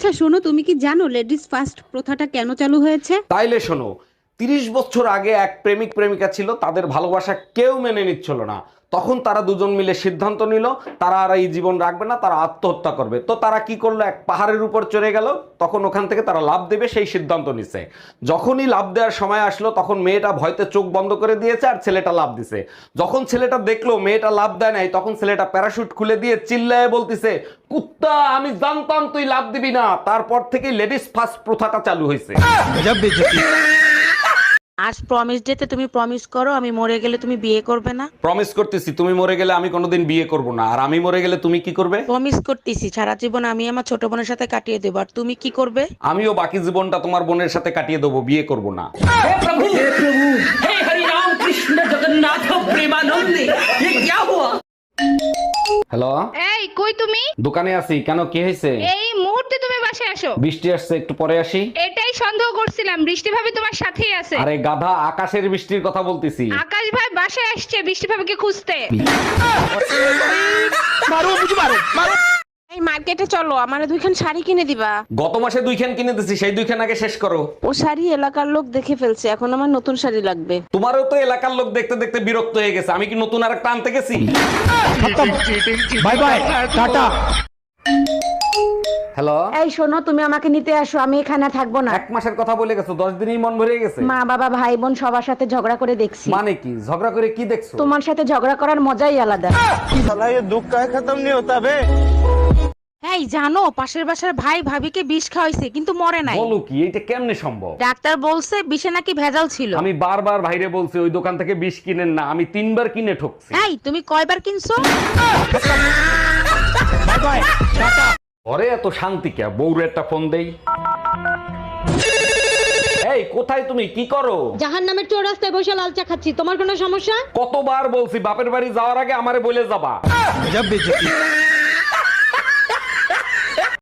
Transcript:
আচ্ছা শোনো, তুমি কি জানো লেডিস ফার্স্ট প্রথাটা কেন চালু হয়েছে? তাইলে শোনো, 30 বছর আগে এক প্রেমিক প্রেমিকা ছিল, তাদের ভালোবাসা কেউ মেনে নিচ্ছিল না। তখন তারা দুজন মিলে সিদ্ধান্ত নিল তারা আর এই জীবন রাখবে না, তারা আত্মহত্যা করবে। তো তারা কি করলো, এক পাহাড়ের উপর চড়ে গেল। তখন ওখান থেকে তারা লাফ দেবে সেই সিদ্ধান্ত নিছে। যখনই লাফ দেওয়ার সময় আসলো তখন মেয়েটা ভয়তে চোখ বন্ধ করে দিয়েছে আর ছেলেটা লাফ দিছে। যখন ছেলেটা দেখলো মেয়েটা লাফ দেয় নাই, তখন ছেলেটা প্যারাশুট খুলে দিয়ে চিল্লায় বলতিছে, কুত্তা আমি জানতাম তুই লাফ দিবি না। তারপর থেকে লেডিস ফার্স্ট প্রথাটা চালু হয়েছে। আজ প্রমিস ডেতে তুমি প্রমিস করো আমি মরে গেলে তুমি বিয়ে করবে না। প্রমিস করতেছি, তুমি মরে গেলে আমি কোনোদিন বিয়ে করব না। আর আমি মরে গেলে তুমি কি করবে? প্রমিস করতেছি সারা জীবন আমি আমার ছোট বোনের সাথে কাটিয়ে দেবো। আর তুমি কি করবে? আমিও বাকি জীবনটা তোমার বোনের সাথে কাটিয়ে দেবো, বিয়ে করব না। हे हरि राम कृष्ण जगन्नाथ प्रेमानंदी ये क्या हुआ? হ্যালো, এই কই তুমি? দোকানে আছি। কেন, কি হয়েছে? এই মুহূর্তে তুমি বাসায় আসো। বৃষ্টি আসছে, একটু পরে আসি। এটাই সন্দেহ করছিলাম, বৃষ্টি ভাবি তোমার সাথেই আছে। আরে গাধা, আকাশের বৃষ্টির কথা বলতেছি। আকাশ ভাই বাসায় আসছে বৃষ্টি ভাবিকে খুঁজতে। এই মার্কেটে চলো, আমারে দুইখান শাড়ি কিনে দিবা। গত মাসে 2 খান কিনে দিছি, সেই 2 খান আগে শেষ করো। ও শাড়ি এলাকার লোক দেখে ফেলছে, এখন আমার নতুন শাড়ি লাগবে। তোমারও তো এলাকার লোক দেখতে দেখতে বিরক্ত হয়ে গেছে। আমি কি নতুন আর একটা আনতে গেছি? Bye bye tata. হ্যালো, এই শোনো, তুমি আমাকে নিতে আসো, আমি এখানে থাকবো না। 1 মাসের কথা বলে গেছো, 10 দিনই মন ভরে গেছে। মা বাবা ভাই বোন সবার সাথে ঝগড়া করে দেখছি। মানে কি, ঝগড়া করে কি দেখছো? তোমার সাথে ঝগড়া করার মজাই আলাদা। এই জানো পাশের বাসার ভাই ভাবিকে বিষ খাওয়াইছে কিন্তু মরে নাই। বলো কি, এটা কেমনে সম্ভব? ডাক্তার বলছে বিষে নাকি ভেজাল ছিল। আমি বারবার ভাইরে বলছি ওই দোকান থেকে বিষ কিনেন না, আমি 3বার কিনে ঠকছি। এই তুমি কয়বার কিনছো? Bye bye tata. ঘরে এত শান্তি কে? বউরে একটা ফোন দেই। এই কোথায় তুমি, কি করো? জাহান্নামের চৌরাস্তায় বসে লাল চা খাচ্ছি, তোমার কোনো সমস্যা? কতবার বলছি বাপের বাড়ি যাওয়ার আগে আমারে বলে যাবা। গজব বেজতি।